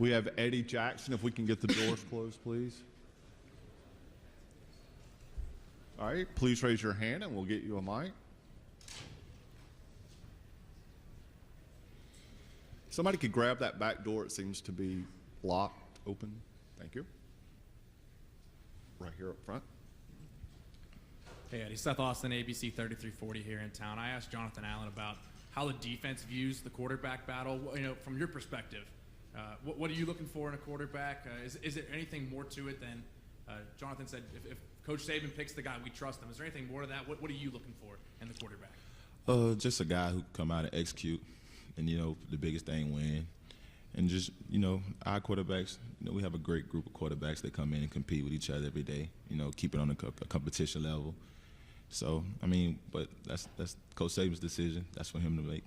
We have Eddie Jackson. If we can get the doors closed, please. All right, please raise your hand and we'll get you a mic. Somebody could grab that back door. It seems to be locked open. Thank you. Right here up front. Hey, Eddie. Seth Austin, ABC 3340 here in town. I asked Jonathan Allen about how the defense views the quarterback battle. From your perspective, what are you looking for in a quarterback? Is there anything more to it than Jonathan said? If Coach Saban picks the guy, we trust him. Is there anything more to that? What are you looking for in the quarterback? Just a guy who can come out and execute, and the biggest thing, win. And just our quarterbacks, we have a great group of quarterbacks that come in and compete with each other every day. Keep it on a competition level. So but that's Coach Saban's decision. That's for him to make.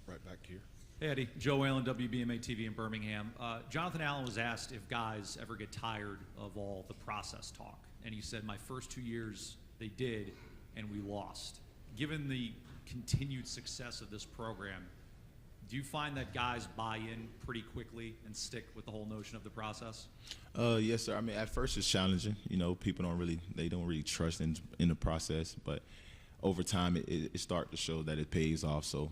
Right back here. Hey, Eddie. Joe Allen, WBMA TV in Birmingham. Jonathan Allen was asked if guys ever get tired of all the process talk, and he said, "My first 2 years they did, and we lost." Given the continued success of this program, do you find that guys buy in pretty quickly and stick with the whole notion of the process? Yes, sir. At first it's challenging. People don't really trust in the process, but over time it starts to show that it pays off. So,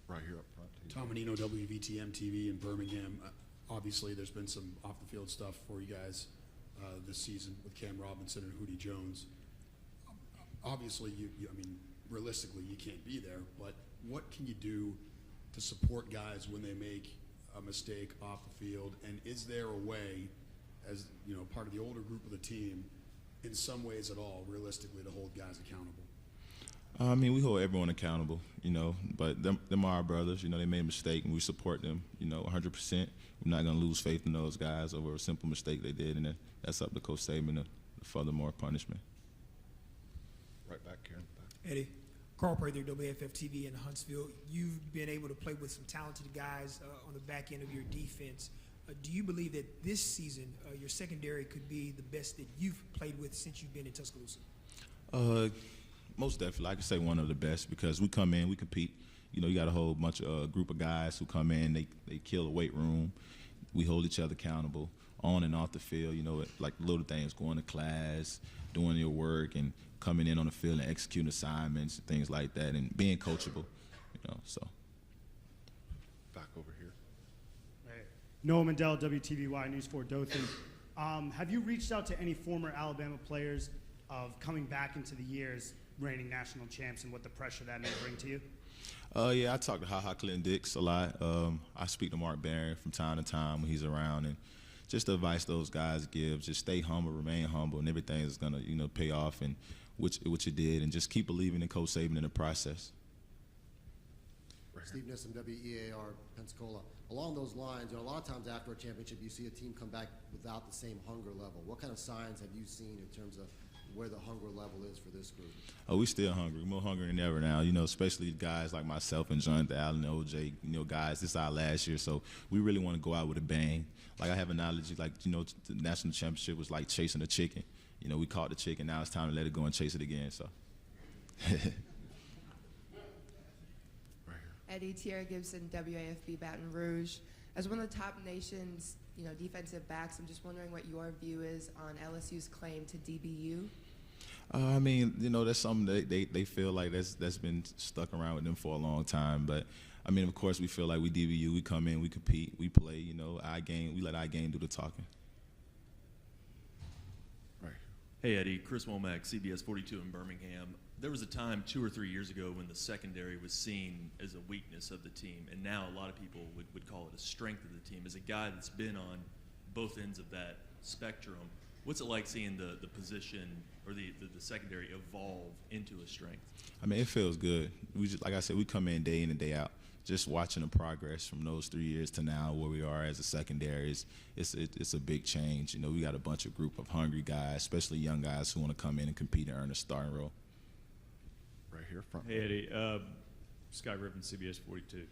right here up front. Tom Menino, WVTM TV in Birmingham. Obviously, there's been some off-the-field stuff for you guys this season with Cam Robinson and Hootie Jones. Obviously, realistically, you can't be there, but what can you do to support guys when they make a mistake off the field? And is there a way, as part of the older group of the team, in some ways at all, realistically, to hold guys accountable? We hold everyone accountable, but them are our brothers. They made a mistake, and we support them, 100%. We're not going to lose faith in those guys over a simple mistake they did, and that's up to Coach Saban to furthermore punishment. Right back here. Eddie, Carl Prather, WFF TV in Huntsville. You've been able to play with some talented guys on the back end of your defense. Do you believe that this season your secondary could be the best that you've played with since you've been in Tuscaloosa? Most definitely. I could say one of the best because we come in, we compete. You got a whole bunch of group of guys who come in, they kill the weight room. We hold each other accountable on and off the field, like little things, going to class, doing your work, and coming in on the field and executing assignments, things like that, and being coachable, so. Back over here. Hey. Noah Mandel, WTVY News 4 Dothan. Have you reached out to any former Alabama players of coming back into the years reigning national champs and what the pressure that may bring to you? Yeah, I talk to HaHa Clinton Dix a lot. I speak to Mark Barron from time to time when he's around, and just the advice those guys give, just stay humble, remain humble, and everything is going to, pay off, and which you did, and just keep believing in Coach Saban in the process. Steve Nissen, WEAR, Pensacola. Along those lines, a lot of times after a championship, you see a team come back without the same hunger level. What kind of signs have you seen in terms of where the hunger level is for this group? Oh, we still hungry. We're more hungry than ever now, especially guys like myself and Jonathan Allen and OJ, guys, this is our last year, so we really want to go out with a bang. Like I have an analogy, the national championship was like chasing a chicken. We caught the chicken, now it's time to let it go and chase it again, so. Eddie, Tierra Gibson, WAFB Baton Rouge. As one of the top nation's, defensive backs, I'm just wondering what your view is on LSU's claim to DBU. That's something they feel like that's been stuck around with them for a long time. But of course, we feel like we DBU, we come in, we compete, we play. Our game, we let our game do the talking. Right. Hey Eddie, Chris Womack, CBS 42 in Birmingham. There was a time 2 or 3 years ago when the secondary was seen as a weakness of the team, and now a lot of people would call it a strength of the team. As a guy that's been on both ends of that spectrum, what's it like seeing the position or the secondary evolve into a strength? It feels good. Like I said, we come in and day out. Just watching the progress from those 3 years to now where we are as a secondary, it's a big change. We got a bunch of group of hungry guys, especially young guys who want to come in and compete and earn a starting role. Right here, front. Hey, Eddie. Sky Ribbon, CBS 42.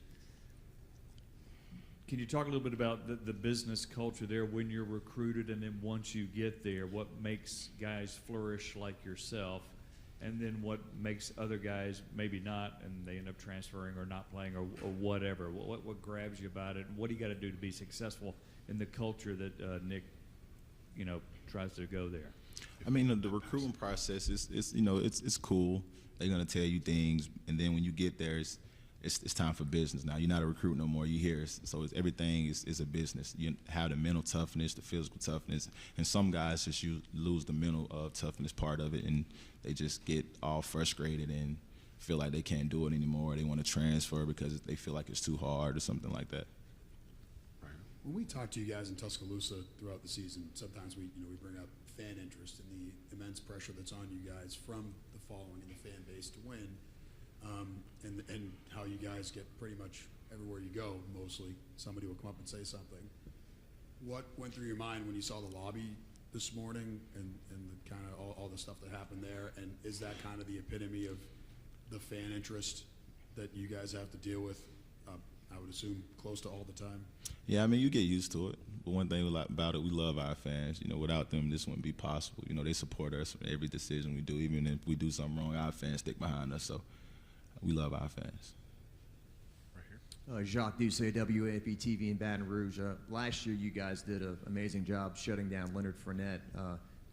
Can you talk a little bit about the business culture there when you're recruited, and then once you get there, what makes guys flourish like yourself? and then what makes other guys maybe not, and they end up transferring or not playing or whatever? What grabs you about it, and what do you got to do to be successful in the culture that Nick, tries to go there? I mean, the recruiting process it's cool. They're gonna tell you things, and then when you get there, it's time for business. Now you're not a recruit no more. You're here, so everything is a business. You have the mental toughness, the physical toughness, and some guys just lose the mental toughness part of it, and they just get all frustrated and feel like they can't do it anymore. They want to transfer because they feel like it's too hard or something like that. When we talk to you guys in Tuscaloosa throughout the season, sometimes we bring up fan interest and the immense pressure that's on you guys from the following and the fan base to win, and how you guys get pretty much everywhere you go. Mostly, somebody will come up and say something. What went through your mind when you saw the lobby this morning and the kind of all the stuff that happened there? And is that kind of the epitome of the fan interest that you guys have to deal with? I would assume close to all the time. Yeah, I mean, you get used to it. But one thing about it, we love our fans. Without them, this wouldn't be possible. They support us in every decision we do. Even if we do something wrong, our fans stick behind us. So we love our fans. Jacques Doucet, WAFB TV in Baton Rouge. Last year, you guys did an amazing job shutting down Leonard Fournette.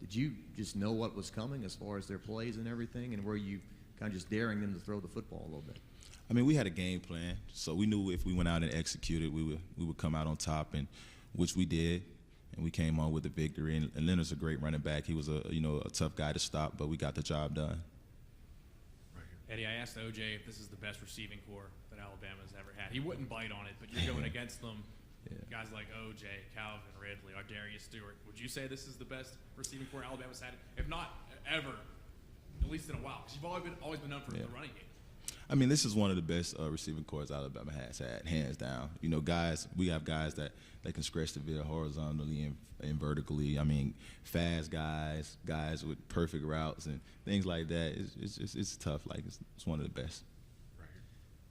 Did you just know what was coming as far as their plays and everything, and were you kind of just daring them to throw the football a little bit? I mean, we had a game plan, so we knew if we went out and executed, we would come out on top, and which we did, and we came on with the victory. And Leonard's a great running back. He was a tough guy to stop, but we got the job done. Eddie, I asked OJ if this is the best receiving core that Alabama's ever had. He wouldn't bite on it, but you're going against them. Yeah. Guys like OJ, Calvin Ridley, Ardarius Stewart. Would you say this is the best receiving core Alabama's had, if not ever, at least in a while? Because you've always been known for the running game. I mean, this is one of the best receiving cores Alabama has had, hands down. We have guys that can stretch the field horizontally and vertically. I mean, fast guys with perfect routes and things like that. It's tough. It's one of the best.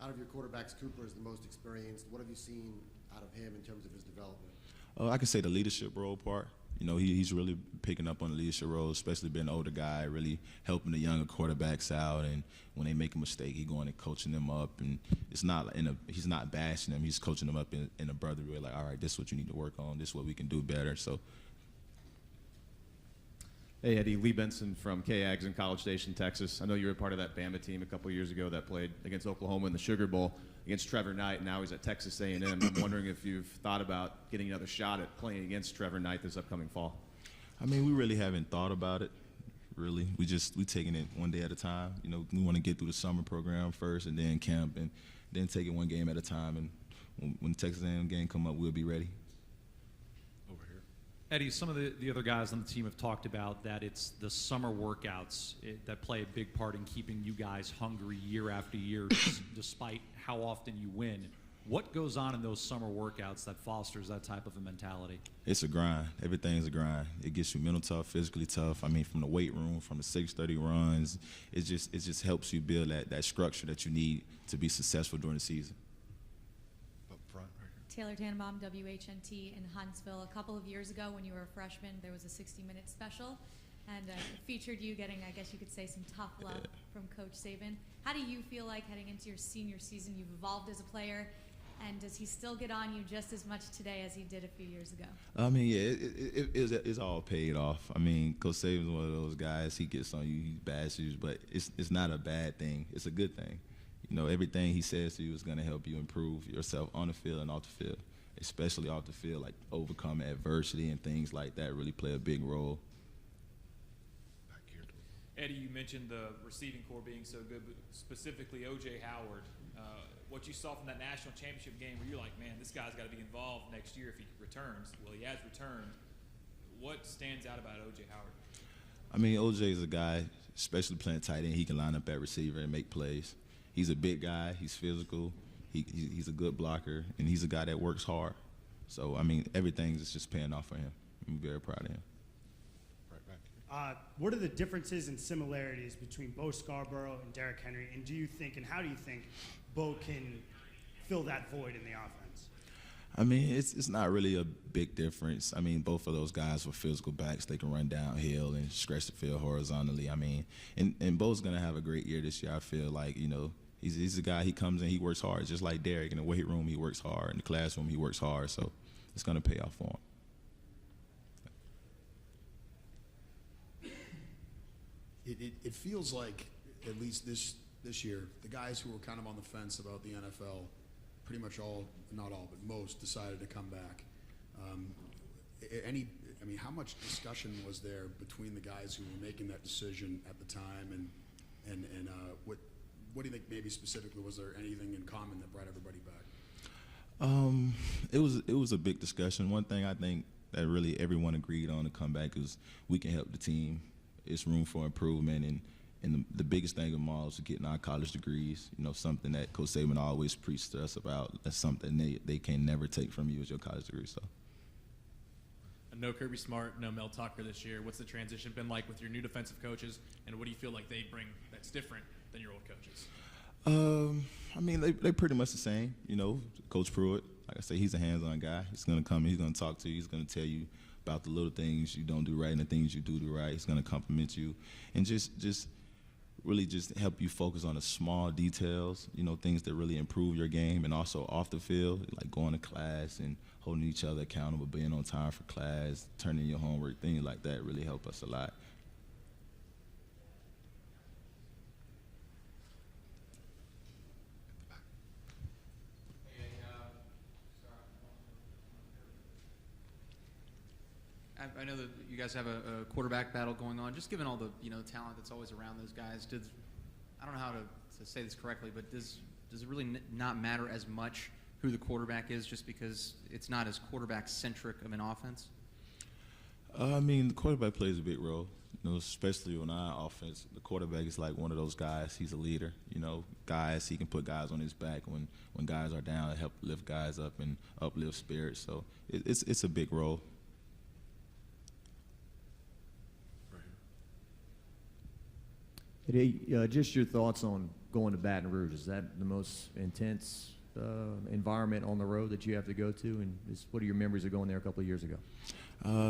Out of your quarterbacks, Cooper is the most experienced. What have you seen out of him in terms of his development? I can say the leadership role part. He's really picking up on the leadership role, especially being an older guy, really helping the younger quarterbacks out. And when they make a mistake, he's going and coaching them up. And it's not he's not bashing them. He's coaching them up in a brotherly way, like, all right, this is what you need to work on. This is what we can do better. So. Hey, Eddie, Lee Benson from KAGS in College Station, Texas. I know you were part of that Bama team a couple years ago that played against Oklahoma in the Sugar Bowl against Trevor Knight, and now he's at Texas A&M. I'm wondering if you've thought about getting another shot at playing against Trevor Knight this upcoming fall. I mean, we really haven't thought about it, really. We taking it one day at a time. We want to get through the summer program first and then camp and then take it one game at a time. And when the Texas A&M game come up, we'll be ready. Eddie, some of the other guys on the team have talked about that it's the summer workouts that play a big part in keeping you guys hungry year after year, despite how often you win. What goes on in those summer workouts that fosters that type of a mentality? It's a grind. Everything's a grind. It gets you mental tough, physically tough. I mean, from the weight room, from the 6:30 runs, it just helps you build that structure that you need to be successful during the season. Taylor Tannenbaum, WHNT in Huntsville. A couple of years ago when you were a freshman, there was a 60-minute special, and it featured you getting, I guess you could say, some tough love from Coach Saban. How do you feel like heading into your senior season? You've evolved as a player, and does he still get on you just as much today as he did a few years ago? I mean, yeah, it's all paid off. I mean, Coach Saban's one of those guys. He gets on you, he bashes you, but it's not a bad thing. It's a good thing. Everything he says to you is going to help you improve yourself on the field and off the field, especially off the field, like overcoming adversity and things like that really play a big role. Eddie, you mentioned the receiving core being so good, but specifically O.J. Howard. What you saw from that national championship game where you're like, man, this guy's got to be involved next year if he returns. Well, he has returned. What stands out about O.J. Howard? I mean, O.J. is a guy, especially playing tight end, he can line up at receiver and make plays. He's a big guy. He's physical. He's a good blocker, and he's a guy that works hard. So, I mean, everything is just paying off for him. I'm very proud of him. What are the differences and similarities between Bo Scarborough and Derrick Henry, and how do you think Bo can fill that void in the offense? I mean, it's not really a big difference. I mean, both of those guys were physical backs. They can run downhill and stretch the field horizontally. I mean, and Bo's going to have a great year this year. I feel like, you know, he's a guy, he comes in, he works hard, just like Derek. In the weight room, he works hard. In the classroom, he works hard. So it's going to pay off for him. It feels like, at least this year, the guys who were kind of on the fence about the NFL, pretty much all, not all, but most, decided to come back. How much discussion was there between the guys who were making that decision at the time, and what do you think, maybe specifically, was there anything in common that brought everybody back? It was a big discussion. One thing I think that really everyone agreed on to come back is we can help the team. It's room for improvement, and the biggest thing of them all is getting our college degrees. You know, something that Coach Saban always preached to us about. That's something they can never take from you, is your college degree. So. No Kirby Smart, no Mel Tucker this year. What's the transition been like with your new defensive coaches, and what do you feel like they bring that's different than your old coaches? I mean, they pretty much the same. You know, Coach Pruitt, like I say, he's a hands-on guy. He's going to come in, he's going to talk to you, he's going to tell you about the little things you don't do right and the things you do right. He's going to compliment you and just really just help you focus on the small details, you know, things that really improve your game, and also off the field, like going to class and holding each other accountable, being on time for class, turning your homework, things like that really help us a lot. I know that you guys have a quarterback battle going on. Just given all the talent that's always around those guys, I don't know how to say this correctly, but does it really not matter as much who the quarterback is, just because it's not as quarterback-centric of an offense? I mean, the quarterback plays a big role, you know, especially on our offense. The quarterback is like one of those guys. He's a leader, you know, he can put guys on his back when guys are down to help lift guys up and uplift spirits. So it's a big role. Just your thoughts on going to Baton Rouge. Is that the most intense environment on the road that you have to go to? And what are your memories of going there a couple of years ago?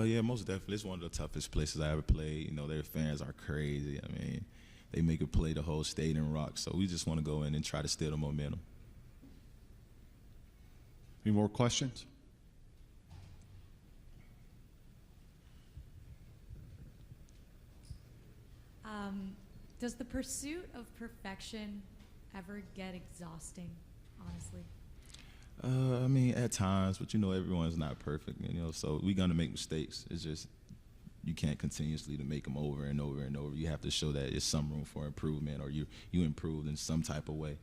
Yeah, most definitely. It's one of the toughest places I ever played. You know, their fans are crazy. I mean, they make it play the whole stadium rock. So we just want to go in and try to steal the momentum. Any more questions? Does the pursuit of perfection ever get exhausting, honestly? I mean, at times, but you know, everyone's not perfect, you know, so we're going to make mistakes. It's just you can't continuously to make them over and over and over. You have to show that there's some room for improvement, or you improved in some type of way.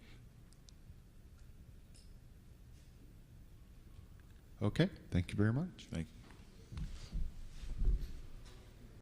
Okay, thank you very much. Thank you.